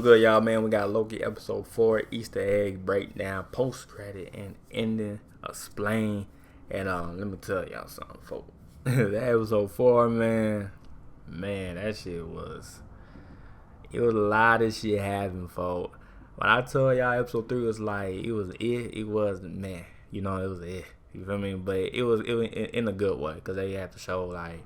What's good, y'all, man? We got Loki episode 4, Easter egg breakdown, post credit, and ending, explain. And let me tell y'all something, folks. That episode 4, man, that shit was, it was a lot of shit happening, folks. When I told y'all episode 3 was like, it was, man, you know, it was it. You feel me? But it was in a good way, because they have to show, like,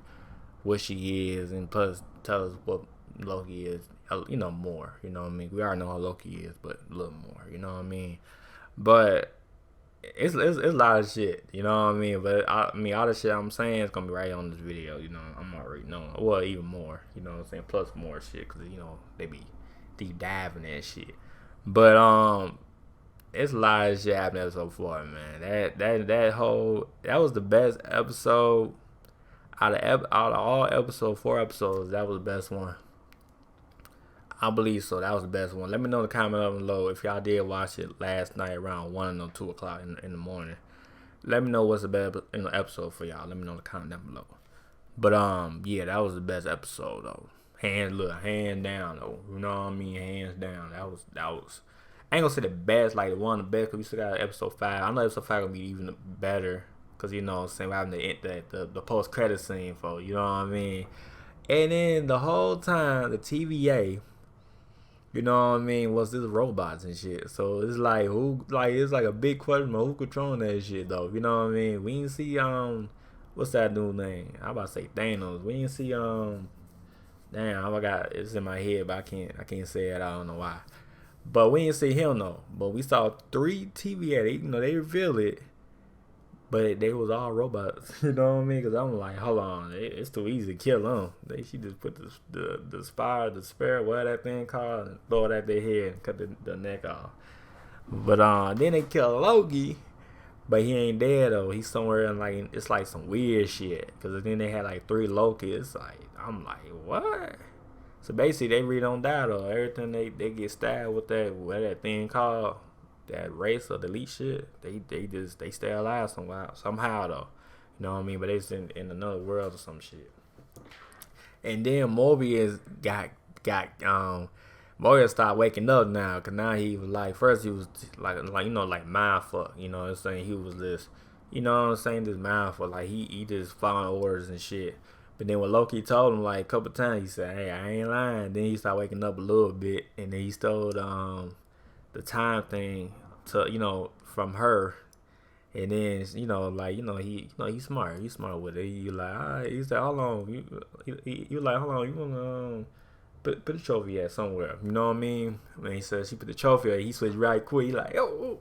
what she is, and plus tell us what Loki is, you know, more, you know what I mean? We already know how Loki is, but a little more, you know what I mean? But it's a lot of shit, you know what I mean? But I mean, all the shit I'm saying is gonna be right on this video, you know. I'm already knowing, well, even more, you know what I'm saying? Plus more shit, because, you know, they be deep diving that shit. But it's a lot of shit happening so far, man. That was the best episode out of all episode 4 episodes. That was the best one. I believe so. That was the best one. Let me know in the comment down below if y'all did watch it last night around 1 or 2 o'clock in the morning. Let me know what's the best episode for y'all. Let me know in the comment down below. But yeah, that was the best episode though. Hands down though. You know what I mean? Hands down. That was. I ain't gonna say the best, like one of the best, because we still got episode 5. I know episode 5 gonna be even better, because, you know what I'm saying, we're having the post credit scene for, you know what I mean? And then the whole time the TVA, you know what I mean, was this robots and shit. So it's like it's like a big question of who controlling that shit though. You know what I mean? We didn't see what's that dude's name? I'm about to say Thanos. We didn't see damn, I forgot, it's in my head, but I can't say it. I don't know why. But we didn't see him though. But we saw 3 TVA. You know, they revealed it, but they was all robots. You know what I mean? Because I'm like, hold on, it's too easy to kill them. She just put the spare, whatever that thing called, and throw it at their head and cut the neck off. But then they kill Loki, but he ain't dead though. He's somewhere in, like, it's like some weird shit. Because then they had like 3 Loki. It's like, I'm like, what? So basically, they really don't die though. Everything they get stabbed with that thing called, that race or delete shit, they stay alive somehow though. You know what I mean? But they just in another world or some shit. And then Morbius Morbius started waking up now, cause now he was like, first he was like you know, like mind fuck, you know what I'm saying? He was this, you know what I'm saying, this mind fuck, like he just following orders and shit. But then when Loki told him like a couple times, he said, hey, I ain't lying. Then he started waking up a little bit, and then he stole the time thing to, you know, from her. And then, you know, like, he's smart. He's smart with it. He like, all right. He said, hold on. You like, hold on. You wanna put the trophy at somewhere? You know what I mean? When he said she put the trophy at, he switched right quick. He like, oh.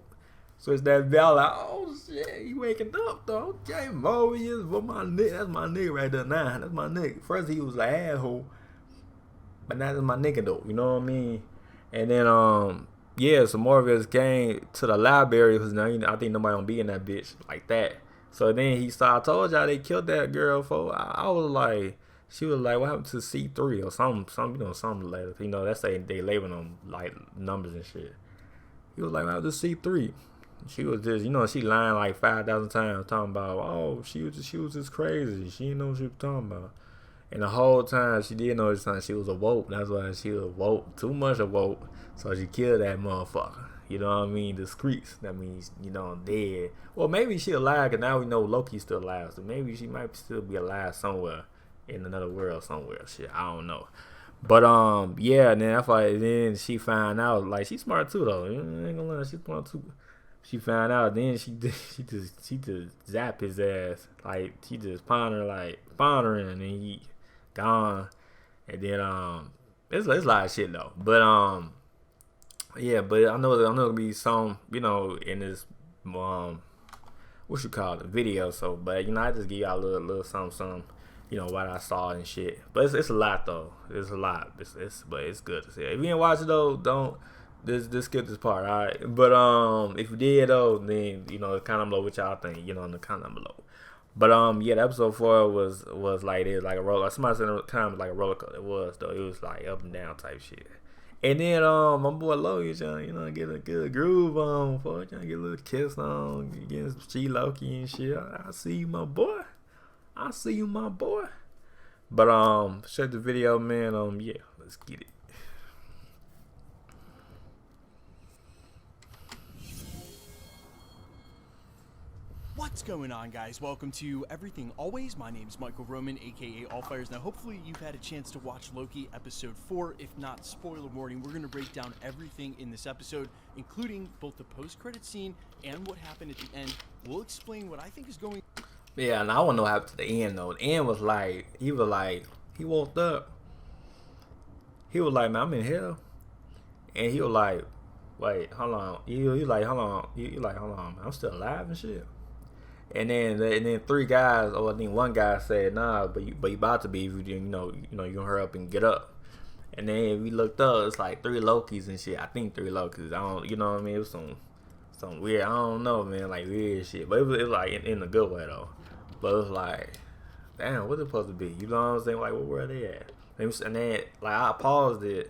Switched that bell. Like, oh shit, he waking up though. Okay, Morbius, what my nigga? That's my nigga right there now. That's my nigga. First he was like asshole, but now that's my nigga though. You know what I mean? And then yeah, so Morbius came to the library because now, you know, I think nobody gonna be in that bitch like that. So then he saw, I told y'all they killed that girl for. I was like, she was like, what happened to C3 or something, you know, something later. You know, that's they labeling them like numbers and shit. He was like, what happened to C3? She was just, you know, she lying like 5,000 times talking about, oh, she was just crazy. She didn't know what she was talking about. And the whole time she did know this time she was a woke. That's why she was woke, too much of woke. So she killed that motherfucker. You know what I mean? The streets. That means, you know, dead. Well, maybe she alive, because now we know Loki's still alive. So maybe she might still be alive somewhere in another world somewhere. Shit, I don't know. But yeah, and then that's why then she found out, like, she's smart too though. I ain't gonna lie, she's smart too. She found out, then she just zapped his ass. Like, she just pondering, and then he gone. And then it's a lot of shit though. But yeah, but I know gonna be some, you know, in this what you call it, video. So, but you know, I just give y'all a little something, you know, what I saw and shit. But it's a lot though. It's a lot. But it's good to see. If you didn't watch it though, don't. Just skip this part, alright? But if you did though, then, you know, comment below what y'all think, you know, in the comment below. But yeah, the episode 4 was like this, like a roller. Somebody said in the comments like a roller coaster. It was though. It was like up and down type shit. And then my boy Loki trying, you know, get a good groove on, for trying to get a little kiss on, getting some She Loki and shit. I see you, my boy. I see you, my boy. But check the video, man. Yeah, let's get it. What's going on, guys? Welcome to Everything Always. My name is Michael Roman, aka Allfires. Now, hopefully you've had a chance to watch Loki episode 4. If not, spoiler warning, we're going to break down everything in this episode, including both the post-credit scene and what happened at the end. We'll explain what I think is going on. Yeah, and I want to know what happened to the end, though. The end was like, he woke up. He was like, man, I'm in hell. And he was like, wait, hold on. You like, hold on. You like, hold on, man, I'm still alive and shit. And then three guys, or I think one guy said, nah, but you about to be, you know, you gonna hurry up and get up. And then we looked up, it's like 3 Lokis and shit. I think 3 Lokis. I don't, you know what I mean? It was some weird, I don't know, man, like weird shit. But it was like in a good way though. But it was like, damn, what's it supposed to be? You know what I'm saying? Like, where are they at? And then like I paused it,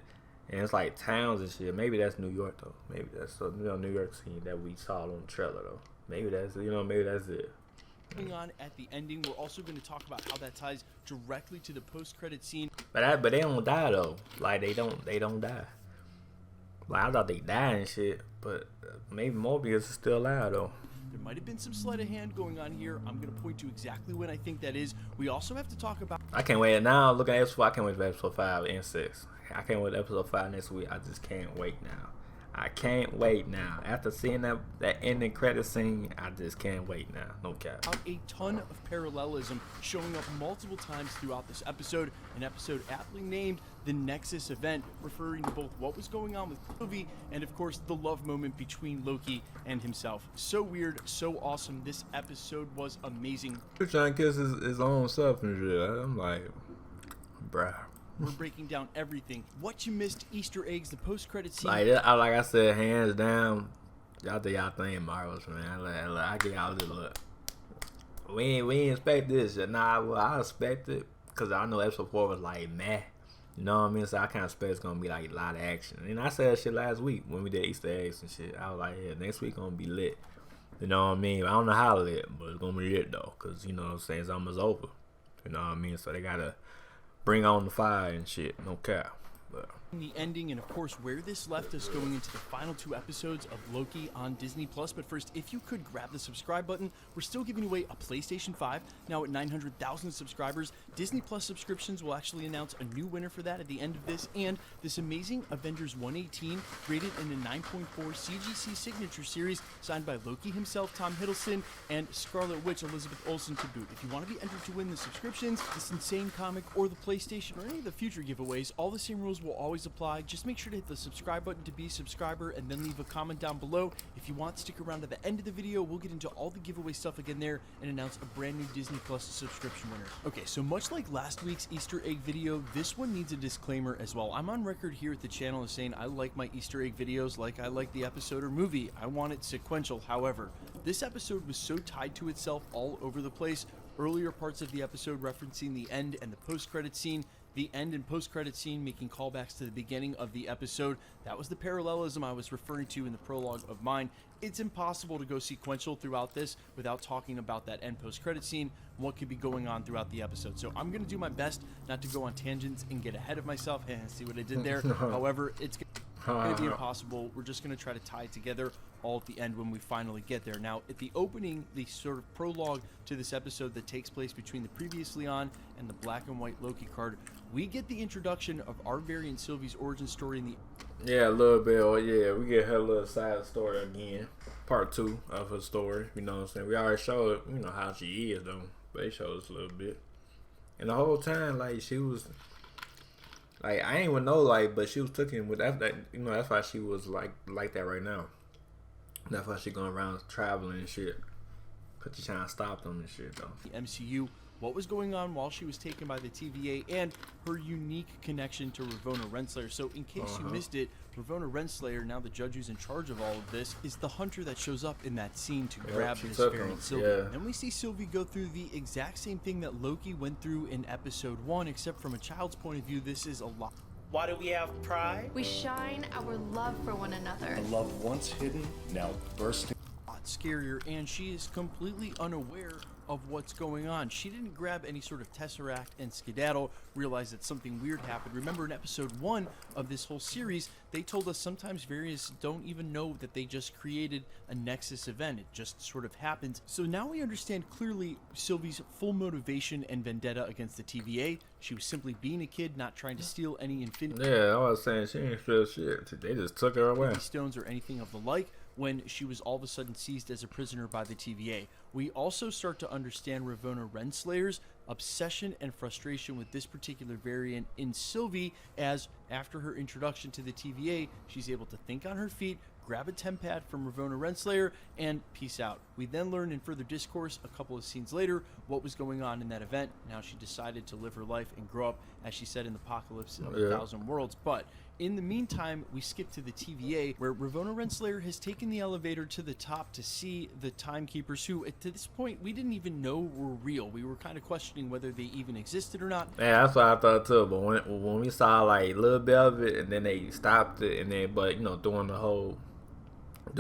and it's like towns and shit. Maybe that's New York though. Maybe that's New York scene that we saw on the trailer though. Maybe that's maybe that's it. Going on at the ending, we're also going to talk about how that ties directly to the post-credit scene. But they don't die though. Like they don't die. Like I thought they died and shit, but maybe Mobius is still alive though. There might have been some sleight of hand going on here. I'm going to point to exactly when I think that is. We also have to talk about... I can't wait. Now, looking at episode 4, I can't wait for episode 5 and 6. I can't wait for episode 5 next week. I just can't wait now. I can't wait now. After seeing that ending credit scene, I just can't wait now. No cap. A ton of parallelism showing up multiple times throughout this episode. An episode aptly named The Nexus Event, referring to both what was going on with Sylvie and, of course, the love moment between Loki and himself. So weird, so awesome. This episode was amazing. He's trying to kiss his own self and shit. I'm like, bruh. We're breaking down everything. What you missed, Easter eggs, the post-credit scene. Like I said, hands down, y'all do y'all thing marvelous, man. I give y'all this look. We ain't expect this. Nah, well, I expect it because I know episode 4 was like, meh. You know what I mean? So I kind of expect it's going to be like a lot of action. And I said that shit last week when we did Easter eggs and shit. I was like, yeah, next week going to be lit. You know what I mean? I don't know how lit, but it's going to be lit though. Because, you know what I'm saying, it's almost over. You know what I mean? So they got to bring on the fire and shit, no cap. But the ending and of course where this left us going into the final 2 episodes of Loki on Disney Plus. But first, if you could grab the subscribe button, we're still giving away a PlayStation 5 now at 900,000 subscribers. Disney Plus subscriptions will actually announce a new winner for that at the end of this, and this amazing Avengers 118 rated in a 9.4 CGC signature series signed by Loki himself, Tom Hiddleston, and Scarlet Witch Elizabeth Olsen to boot. If you want to be entered to win the subscriptions, this insane comic, or the PlayStation, or any of the future giveaways, all the same rules will always apply. Just make sure to hit the subscribe button to be a subscriber, and then leave a comment down below. If you want, stick around to the end of the video. We'll get into all the giveaway stuff again there and announce a brand new Disney Plus subscription winner. Okay, so much like last week's Easter egg video, this one needs a disclaimer as well. I'm on record here at the channel as saying I like my Easter egg videos like I like the episode or movie. I want it sequential. However, this episode was so tied to itself all over the place. Earlier parts of the episode referencing the end and the post-credit scene, the end and post-credit scene making callbacks to the beginning of the episode. That was the parallelism I was referring to in the prologue of mine. It's impossible to go sequential throughout this without talking about that end post-credit scene and what could be going on throughout the episode. So I'm going to do my best not to go on tangents and get ahead of myself. See what I did there? However, it's going to be impossible. We're just going to try to tie it together all at the end when we finally get there. Now, at the opening, the sort of prologue to this episode that takes place between the previously on and the black and white Loki card, we get the introduction of our variant Sylvie's origin story in the... Yeah, a little bit. Oh, yeah, we get her little side story again. Part 2 of her story. You know what I'm saying? We already showed, you know, how she is, though. But they showed us a little bit. And the whole time, like, she was... Like, I ain't even know, like, but she was taken with that, you know, that's why she was like that right now. That's why she going around traveling and shit. Cause she trying to stop them and shit, though. The MCU, what was going on while she was taken by the TVA, and her unique connection to Ravonna Renslayer. So in case you missed it, Ravonna Renslayer, now the judge who's in charge of all of this, is the hunter that shows up in that scene to grab this variant Sylvie. Yeah. And we see Sylvie go through the exact same thing that Loki went through in episode 1, except from a child's point of view, this is a lot. Why do we have pride? We shine our love for one another. A love once hidden, now bursting. A lot scarier, and she is completely unaware of what's going on. She didn't grab any sort of Tesseract and skedaddle, realize that something weird happened. Remember in episode 1 of this whole series, they told us sometimes variants don't even know that they just created a Nexus event. It just sort of happens. So now we understand clearly Sylvie's full motivation and vendetta against the TVA. She was simply being a kid, not trying to steal any Infinity Yeah, I was saying she ain't feel shit. They just took her away. Stones or anything of the like when she was all of a sudden seized as a prisoner by the TVA. We also start to understand Ravonna Renslayer's obsession and frustration with this particular variant in Sylvie, as after her introduction to the TVA, she's able to think on her feet, grab a tempad from Ravonna Renslayer, and peace out. We then learn in further discourse a couple of scenes later what was going on in that event. Now she decided to live her life and grow up, as she said in the Apocalypse of 1,000 Worlds. But in the meantime, we skip to the TVA, where Ravonna Renslayer has taken the elevator to the top to see the timekeepers, who to this point we didn't even know were real. We were kind of questioning whether they even existed or not. Yeah, that's what I thought too. But when we saw like a little bit of it, and then they stopped it, and then but you know during the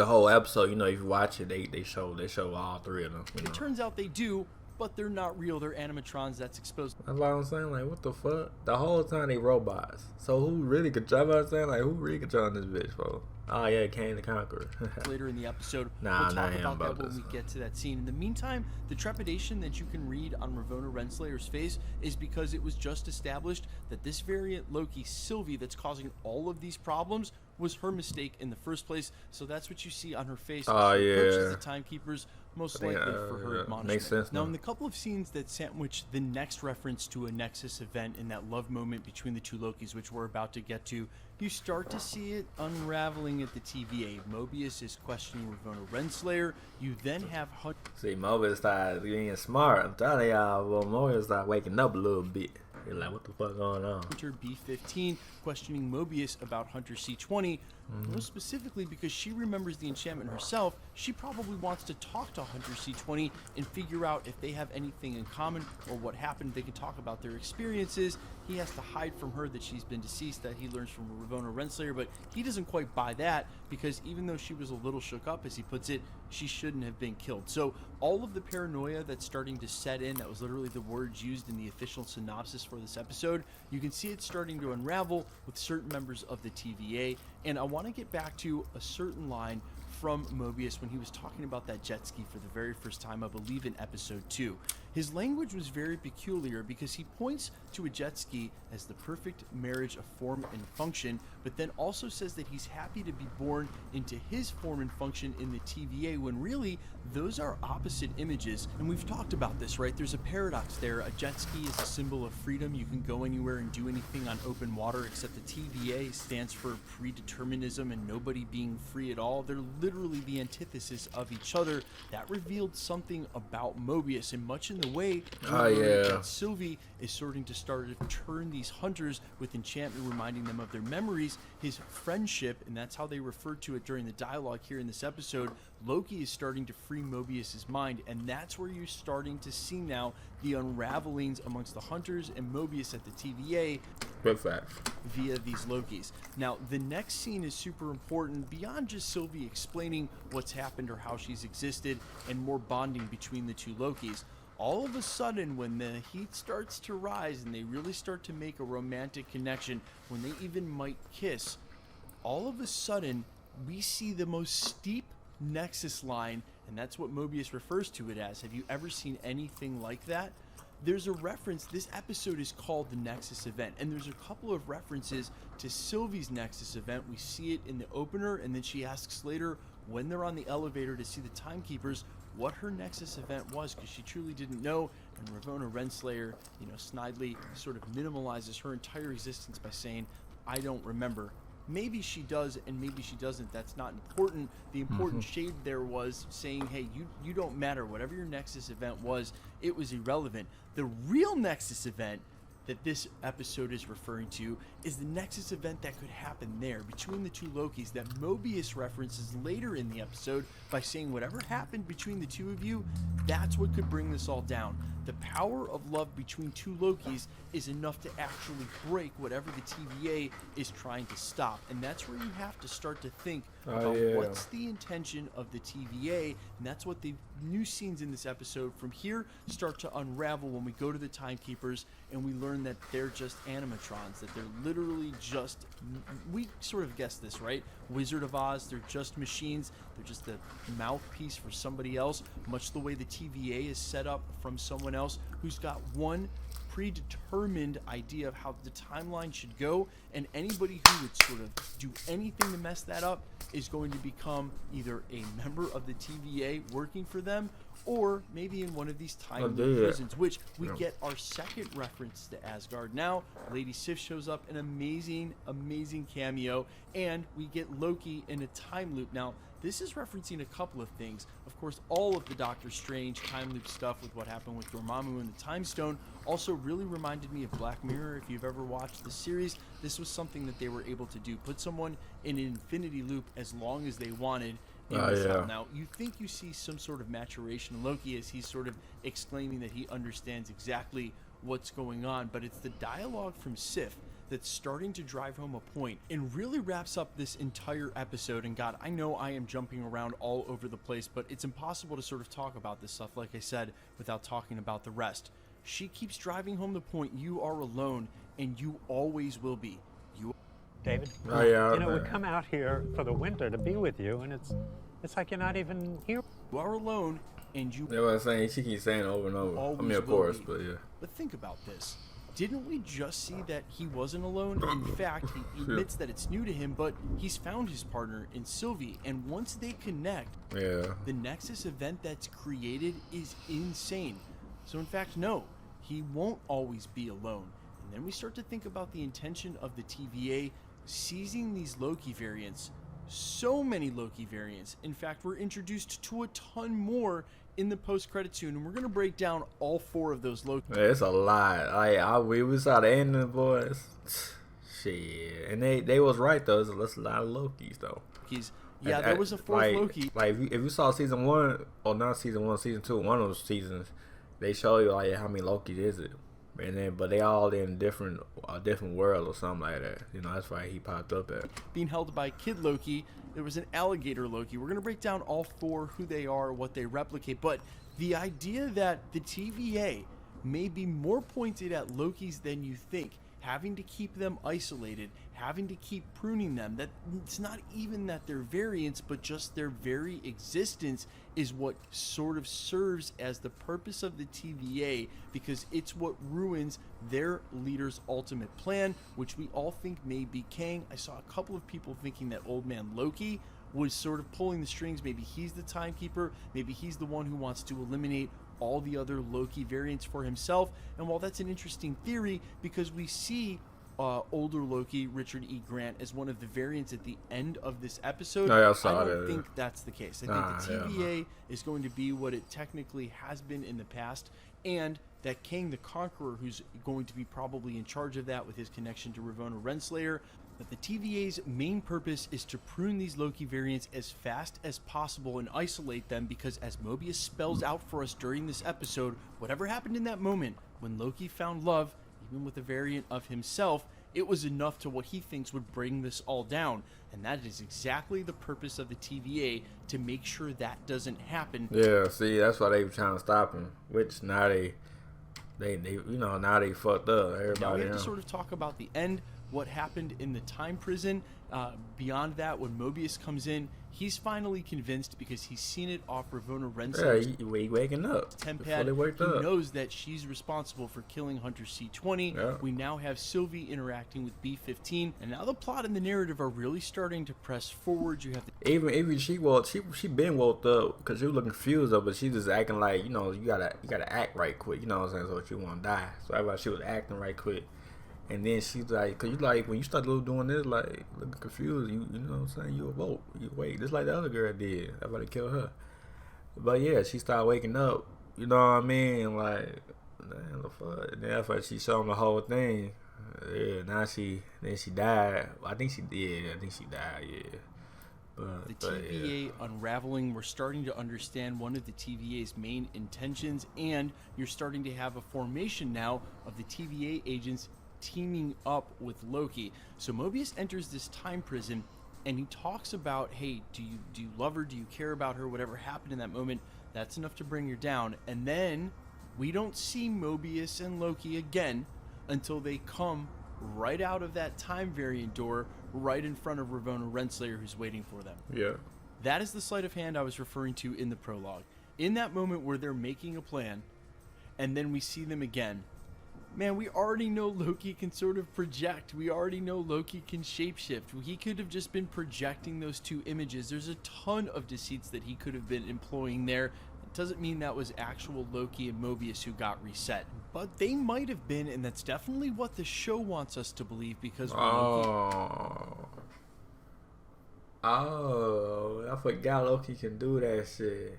whole episode, you know, if you watch it, they show all three of them. It turns out they do, but they're not real. They're animatrons. That's exposed. That's what I'm saying. Like, what the fuck? The whole time they robots. So who really control? You know what I'm saying? Like, who really controlling this bitch, bro? Oh yeah, Kang the Conqueror. Later in the episode, nah, we'll talk about that this. when we get to that scene. In the meantime, the trepidation that you can read on Ravonna Renslayer's face is because it was just established that this variant Loki Sylvie that's causing all of these problems was her mistake in the first place. So that's what you see on her face. Oh as she yeah. approaches the timekeepers, most likely for her yeah. admonishment. Makes sense. Now, in the couple of scenes that sandwich the next reference to a Nexus event in that love moment between the two Lokis, which we're about to get to, you start to see it unraveling at the TVA. Mobius is questioning Ravonna Renslayer. You then have See, Mobius started being smart. I'm telling y'all, well, Mobius started waking up a little bit. You're like, what the fuck going on? Hunter B-15 questioning Mobius about Hunter C-20, most specifically because she remembers the enchantment herself. She probably wants to talk to Hunter C-20 and figure out if they have anything in common or what happened. They can talk about their experiences. He has to hide from her that she's been deceased, that he learns from Ravonna Renslayer, but he doesn't quite buy that, because even though she was a little shook up, as he puts it, she shouldn't have been killed. So all of the paranoia that's starting to set in, that was literally the words used in the official synopsis for this episode, you can see it starting to unravel with certain members of the TVA. And I want to get back to a certain line from Mobius when he was talking about that jet ski for the very first time, I believe in episode 2. His language was very peculiar because he points to a jet ski as the perfect marriage of form and function, but then also says that he's happy to be born into his form and function in the TVA, when really those are opposite images. And we've talked about this, right? There's a paradox there. A jet ski is a symbol of freedom. You can go anywhere and do anything on open water, except the TVA stands for predeterminism and nobody being free at all. They're literally the antithesis of each other. That revealed something about Mobius, and much in the way that Sylvie is starting to turn these hunters with enchantment, reminding them of their memories, his friendship, and that's how they referred to it during the dialogue here in this episode. Loki is starting to free Mobius's mind, and that's where you're starting to see now the unravelings amongst the hunters and Mobius at the TVA via these Lokis. Now, the next scene is super important beyond just Sylvie explaining what's happened or how she's existed, and more bonding between the two Lokis. All of a sudden, when the heat starts to rise and they really start to make a romantic connection, when they even might kiss, all of a sudden we see the most steep Nexus line, and that's what Mobius refers to it as. Have you ever seen anything like that? There's a reference. This episode is called the Nexus event, and there's a couple of references to Sylvie's Nexus event. We see it in the opener, and then she asks later when they're on the elevator to see the timekeepers what her Nexus event was, because she truly didn't know. And Ravonna Renslayer, snidely sort of minimalizes her entire existence by saying, I don't remember. Maybe she does, and maybe she doesn't. That's not important. The important shade there was saying, hey, you don't matter. Whatever your Nexus event was, it was irrelevant. The real Nexus event that this episode is referring to is the Nexus event that could happen there between the two Lokis that Mobius references later in the episode by saying whatever happened between the two of you, that's what could bring this all down. The power of love between two Lokis is enough to actually break whatever the TVA is trying to stop. And that's where you have to start to think about what's the intention of the TVA. And that's what the new scenes in this episode from here start to unravel when we go to the Timekeepers and we learn that they're just animatrons, that they're literally just, we sort of guessed this, right? Wizard of Oz, they're just machines. They're just a mouthpiece for somebody else, much the way the TVA is set up from someone else who's got one predetermined idea of how the timeline should go, and anybody who would sort of do anything to mess that up is going to become either a member of the TVA working for them, or maybe in one of these time prisons, which we get our second reference to Asgard now. Lady Sif shows up, an amazing cameo, and we get Loki in a time loop. Now, this is referencing a couple of things. Of course, all of the Doctor Strange time loop stuff with what happened with Dormammu and the Time Stone also really reminded me of Black Mirror. If you've ever watched the series, this was something that they were able to do. Put someone in an infinity loop as long as they wanted. Now, you think you see some sort of maturation in Loki as he's sort of exclaiming that he understands exactly what's going on, but it's the dialogue from Sif that's starting to drive home a point and really wraps up this entire episode. And God, I know I am jumping around all over the place, but it's impossible to sort of talk about this stuff, like I said, without talking about the rest. She keeps driving home the point: you are alone, and you always will be. David, you know, we come out here for the winter to be with you, and it's like you're not even here. You are alone, and you. That's what I'm saying. She keeps saying it over and over. I mean, of course, but yeah. But think about this. Didn't we just see that he wasn't alone? In fact, he admits that it's new to him, but he's found his partner in Sylvie. And once they connect, the Nexus event that's created is insane. So in fact, no, he won't always be alone. And then we start to think about the intention of the TVA seizing these Loki variants. So many Loki variants. In fact, we're introduced to a ton more in the post-credit soon, and we're gonna break down all 4 of those Loki. It's a lot. We saw the ending, boys. Shit, and they was right though. There's a lot of Lokis though. Yeah, there was a 4th Loki. Like if you saw season 1, or not season 1, season 2, one of those seasons, they show you like how many Lokis is it, and then but they all in a different world or something like that. You know, that's why he popped up at. Being held by Kid Loki. There was an alligator Loki. We're going to break down all 4, who they are, what they replicate. But the idea that the TVA may be more pointed at Lokis than you think, having to keep them isolated, having to keep pruning them, that it's not even that they're variants, but just their very existence is what sort of serves as the purpose of the TVA, because it's what ruins their leader's ultimate plan, which we all think may be Kang. I saw a couple of people thinking that Old Man Loki was sort of pulling the strings. Maybe he's the timekeeper, maybe he's the one who wants to eliminate all the other Loki variants for himself. And while that's an interesting theory, because we see older Loki, Richard E. Grant, as one of the variants at the end of this episode, I don't think that's the case. I think the TVA is going to be what it technically has been in the past, and that Kang the Conqueror, who's going to be probably in charge of that with his connection to Ravonna Renslayer, that the TVA's main purpose is to prune these Loki variants as fast as possible and isolate them, because as Mobius spells out for us during this episode, whatever happened in that moment when Loki found love, even with a variant of himself, it was enough to what he thinks would bring this all down. And that is exactly the purpose of the TVA, to make sure that doesn't happen. Yeah, see, that's why they were trying to stop him, which now they you know, now they fucked up. Everybody, now we have to sort of talk about the end, what happened in the time prison. Beyond that, when Mobius comes in, he's finally convinced, because he's seen it off Ravonna Renslayer's he waking up. Tempad. He knows that she's responsible for killing Hunter C-20. Yeah. We now have Sylvie interacting with B-15, and now the plot and the narrative are really starting to press forward. You have even she been woke up because she was looking confused though, but she just acting like, you know, you gotta act right quick. You know what I'm saying? So if you want to die, so that's why she was acting right quick. And then she's like, cause you like when you start doing this, like looking confused, you know what I'm saying? You awoke, you wake, just like the other girl did. That's why they killed her. But yeah, she started waking up. You know what I mean? Like Damn, the fuck. And that's why she showed him the whole thing. Yeah, then she died. I think she did. I think she died, yeah. The TVA unraveling, we're starting to understand one of the TVA's main intentions, and you're starting to have a formation now of the TVA agents teaming up with Loki. So Mobius enters this time prison, and he talks about, hey, do you love her? Do you care about her? Whatever happened in that moment, that's enough to bring her down. And then we don't see Mobius and Loki again until they come right out of that time variant door, right in front of Ravonna Renslayer, who's waiting for them. Yeah. That is the sleight of hand I was referring to in the prologue. In that moment where they're making a plan, and then we see them again, man, we already know Loki can sort of project. We already know Loki can shapeshift. He could have just been projecting those two images. There's a ton of deceits that he could have been employing there. It doesn't mean that was actual Loki and Mobius who got reset. But they might have been, and that's definitely what the show wants us to believe, because I forgot Loki can do that shit.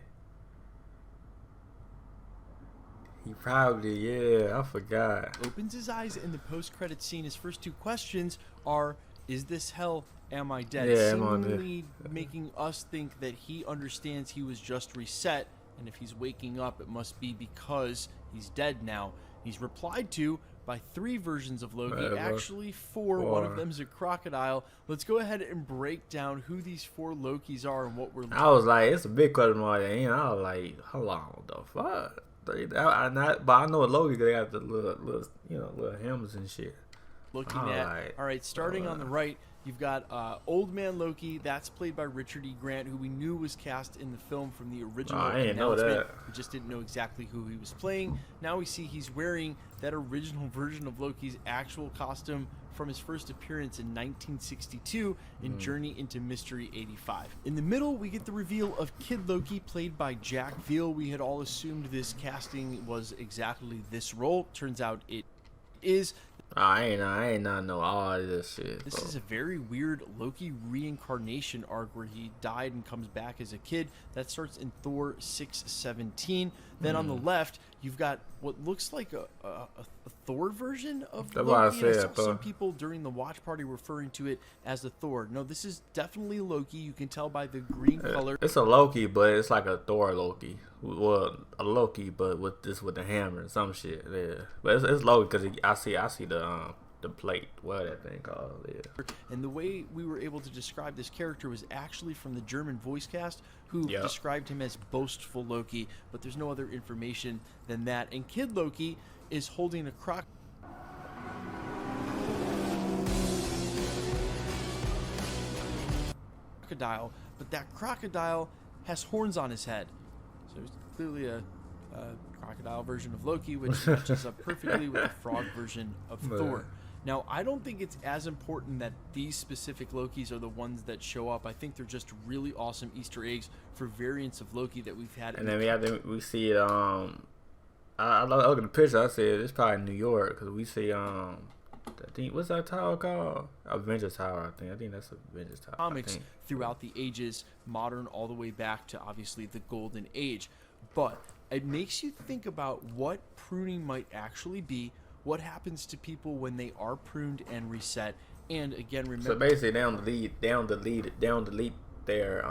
He probably, yeah, I forgot. Opens his eyes in the post-credit scene. His first two questions are, is this hell? Am I dead? Yeah, seemingly making us think that he understands he was just reset, and if he's waking up, it must be because he's dead now. He's replied to by 3 versions of Loki, actually 4. One of them's a crocodile. Let's go ahead and break down who these 4 Lokis are and what we're looking at. I was like, it's a big question mark at the end. I was like, hold on, the fuck? But I know Loki, they got the little helmets and shit. Looking at, all right, starting on the right, you've got Old Man Loki. That's played by Richard E. Grant, who we knew was cast in the film from the original I didn't know announcement. that. We just didn't know exactly who he was playing. Now we see he's wearing that original version of Loki's actual costume from his first appearance in 1962 in Journey into Mystery 85. In the middle, we get the reveal of Kid Loki, played by Jack Veal. We had all assumed this casting was exactly this role. Turns out it is. I ain't not know all this shit. This is a very weird Loki reincarnation arc where he died and comes back as a kid. That starts in Thor 6:17. Then on the left, you've got what looks like a Thor version of Loki. I saw some people during the watch party referring to it as a Thor. No, this is definitely Loki. You can tell by the green color. It's a Loki, but it's like a Thor Loki. Well, a Loki, but with the hammer and some shit. Yeah, but it's Loki because I see the plate. What that thing called? Yeah. And the way we were able to describe this character was actually from the German voice cast, who described him as boastful Loki. But there's no other information than that. And Kid Loki is holding a crocodile, but that crocodile has horns on his head. So it's clearly a crocodile version of Loki, which matches up perfectly with the frog version of Thor. Now, I don't think it's as important that these specific Lokis are the ones that show up. I think they're just really awesome Easter eggs for variants of Loki that we've had. And then we see it. I look at the picture. I said it's probably New York because we see I think, what's that tower called? Avengers Tower, I think that's Avengers Tower. Comics throughout the ages, modern all the way back to obviously the Golden Age. But it makes you think about what pruning might actually be, what happens to people when they are pruned and reset. And again, remember. So basically, they don't delete their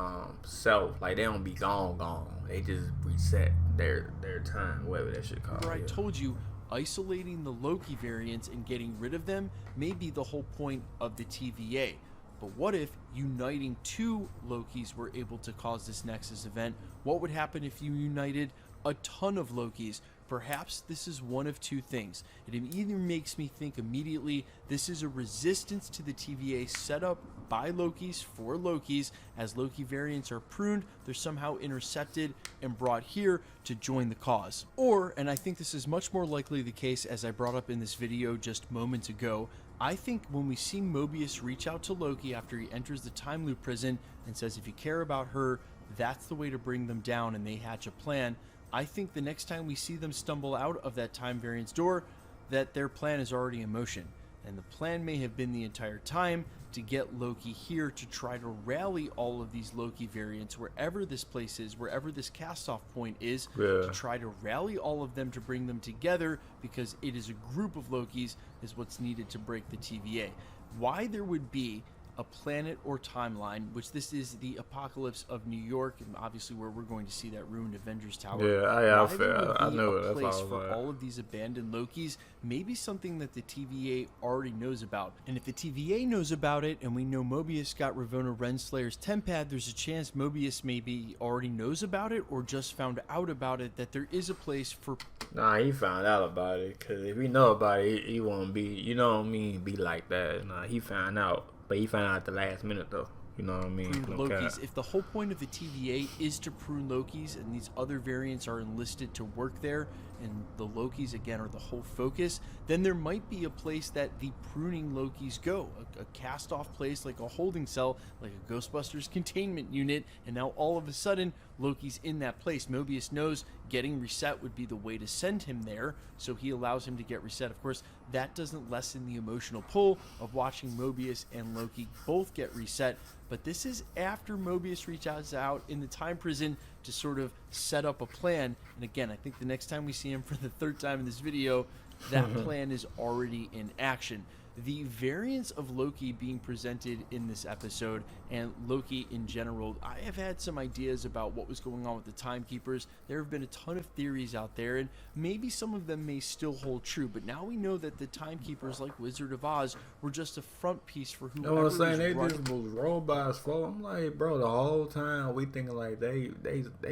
self. Like, they don't be gone. They just reset their time, whatever that shit called. I told you, isolating the Loki variants and getting rid of them may be the whole point of the TVA. But what if uniting 2 Lokis were able to cause this Nexus event? What would happen if you united a ton of Lokis? Perhaps this is one of 2 things. It either makes me think immediately this is a resistance to the TVA set up by Lokis for Lokis. As Loki variants are pruned, they're somehow intercepted and brought here to join the cause. Or, and I think this is much more likely the case as I brought up in this video just moments ago, I think when we see Mobius reach out to Loki after he enters the time loop prison and says if you care about her, that's the way to bring them down, and they hatch a plan, I think the next time we see them stumble out of that time variance door, that their plan is already in motion. And the plan may have been the entire time to get Loki here to try to rally all of these Loki variants wherever this place is, wherever this cast-off point is, to try to rally all of them to bring them together, because it is a group of Lokis is what's needed to break the TVA. Why there would be a planet or timeline, which this is the apocalypse of New York, and obviously where we're going to see that ruined Avengers Tower. I know a place for all of these abandoned Lokis, maybe something that the TVA already knows about. And if the TVA knows about it, and we know Mobius got Ravonna Renslayer's tempad, there's a chance Mobius maybe already knows about it, or just found out about it, that there is a place for... Nah, he found out about it, because if he know about it, he won't be, you know what I mean, be like that. Nah, he found out. But he found out at the last minute, though. You know what I mean? Lokis. If the whole point of the TVA is to prune Lokis, and these other variants are enlisted to work there, and the Lokis, again, are the whole focus, then there might be a place that the pruning Lokis go. A cast-off place, like a holding cell, like a Ghostbusters containment unit, and now all of a sudden, Loki's in that place. Mobius knows getting reset would be the way to send him there, so he allows him to get reset. Of course, that doesn't lessen the emotional pull of watching Mobius and Loki both get reset, but this is after Mobius reaches out in the time prison to sort of set up a plan. And again, I think the next time we see him for the third time in this video, that plan is already in action. The variants of Loki being presented in this episode, and Loki in general, I have had some ideas about what was going on with the Timekeepers. There have been a ton of theories out there, and maybe some of them may still hold true, but now we know that the Timekeepers, like Wizard of Oz, were just a front piece for whoever. You know what I'm saying? They just was robots, for. I'm like, bro, the whole time we thinking like they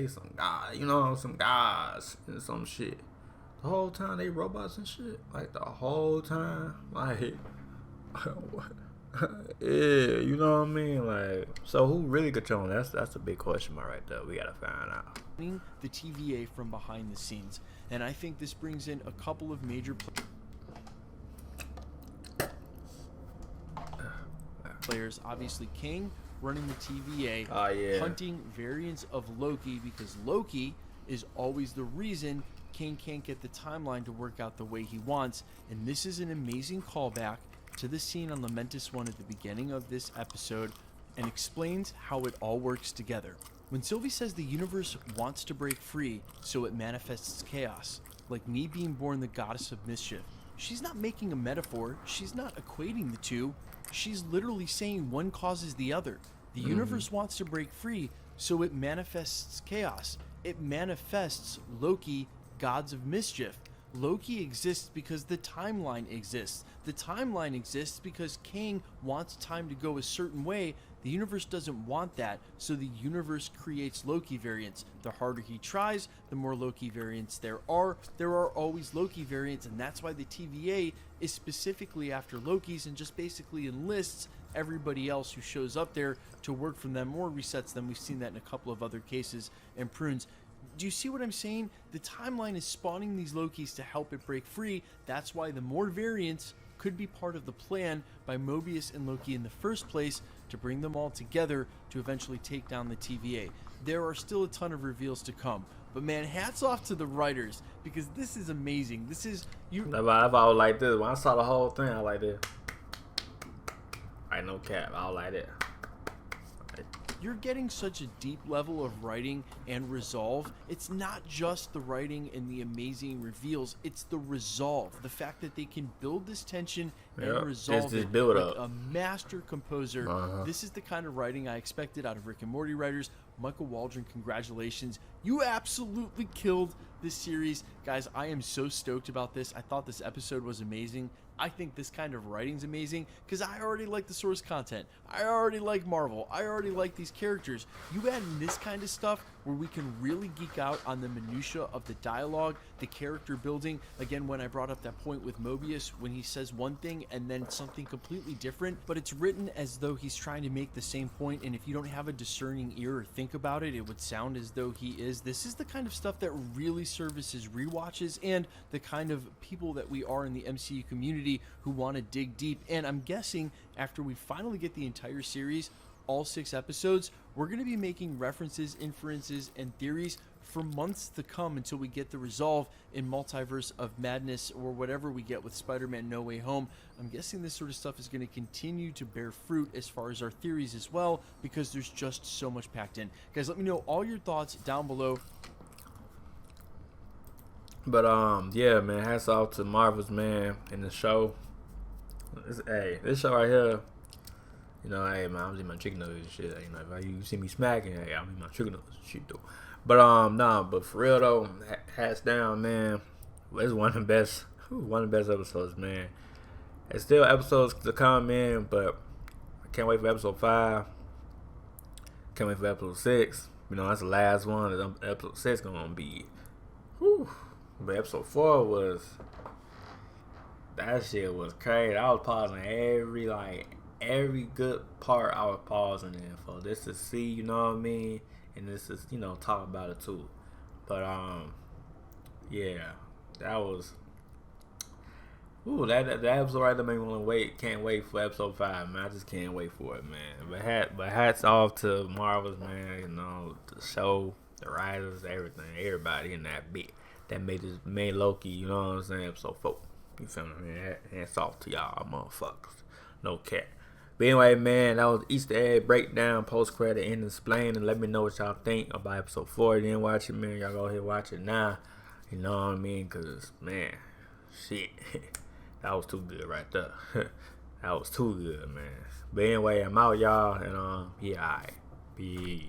some guys, you know, some guys and some shit. The whole time they robots and shit. Like the whole time, like. Yeah, you know what I mean? Like, so who really controlling? That's a big question mark right there. We gotta find out. The TVA from behind the scenes, and I think this brings in a couple of major players. Obviously, King running the TVA, hunting variants of Loki, because Loki is always the reason King can't get the timeline to work out the way he wants, and this is an amazing callback to the scene on Lamentus 1 at the beginning of this episode, and explains how it all works together. When Sylvie says the universe wants to break free, so it manifests chaos, like me being born the goddess of mischief, she's not making a metaphor, she's not equating the two, she's literally saying one causes the other. The universe wants to break free, so it manifests chaos. It manifests Loki, gods of mischief. Loki exists because the timeline exists. The timeline exists because King wants time to go a certain way. The universe doesn't want that, so the universe creates Loki variants. The harder he tries, the more Loki variants there are. There are always Loki variants, and that's why the TVA is specifically after Lokis and just basically enlists everybody else who shows up there to work from them or resets them. We've seen that in a couple of other cases and prunes. Do you see what I'm saying? The timeline is spawning these Lokis to help it break free. That's why the more variants could be part of the plan by Mobius and Loki in the first place, to bring them all together to eventually take down the TVA. There are still a ton of reveals to come, but man, hats off to the writers, because this is amazing. This is you. If I was like this, when I saw the whole thing, I was like this. I no cap, I was like that. You're getting such a deep level of writing and resolve. It's not just the writing and the amazing reveals, it's the resolve. The fact that they can build this tension and resolve it build like up. a master composer. This is the kind of writing I expected out of Rick and Morty writers. Michael Waldron, congratulations. You absolutely killed this series. Guys, I am so stoked about this. I thought this episode was amazing. I think this kind of writing's amazing because I already like the source content. I already like Marvel. I already like these characters. You add in this kind of stuff where we can really geek out on the minutia of the dialogue, the character building. Again, when I brought up that point with Mobius, when he says one thing and then something completely different, but it's written as though he's trying to make the same point, and if you don't have a discerning ear or think about it, it would sound as though he is. This is the kind of stuff that really services rewatches and the kind of people that we are in the MCU community who want to dig deep. And I'm guessing after we finally get the entire series, all 6 episodes, we're going to be making references, inferences, and theories for months to come until we get the resolve in Multiverse of Madness or whatever we get with Spider-Man No Way Home. I'm guessing this sort of stuff is going to continue to bear fruit as far as our theories as well, because there's just so much packed in. Guys, let me know all your thoughts down below. But yeah, man, hats off to Marvel's, man, in the show. Hey, this show right here, you know, hey man, I'm eating my chicken nuggets and shit. You know, if you see me smacking, hey, I'm eating my chicken nuggets and shit though. But nah, but for real though, hats down, man. It's one of the best episodes, man. There's still episodes to come in, but I can't wait for episode 5. Can't wait for episode 6. You know, that's the last one. Episode 6 gonna be, whew. But episode 4 was, that shit was crazy. I was pausing every good part. I was pausing in for this to see, you know what I mean, and this is, you know, talk about it too. But yeah, that was, ooh, that episode right there made me want to wait. Can't wait for episode 5, man. I just can't wait for it, man. But hats off to Marvel's, man. You know, the show, the writers, everything, everybody in that bit that made Loki, you know what I'm saying, episode 4. You feel me? Hats off to y'all motherfuckers. No cap. But anyway, man, that was Easter egg breakdown, post-credit, and explain, and let me know what y'all think about episode 4. If you didn't watch it, man, y'all go ahead and watch it now. You know what I mean? Because, man, shit. That was too good right there. That was too good, man. But anyway, I'm out, y'all, and yeah, alright. Peace.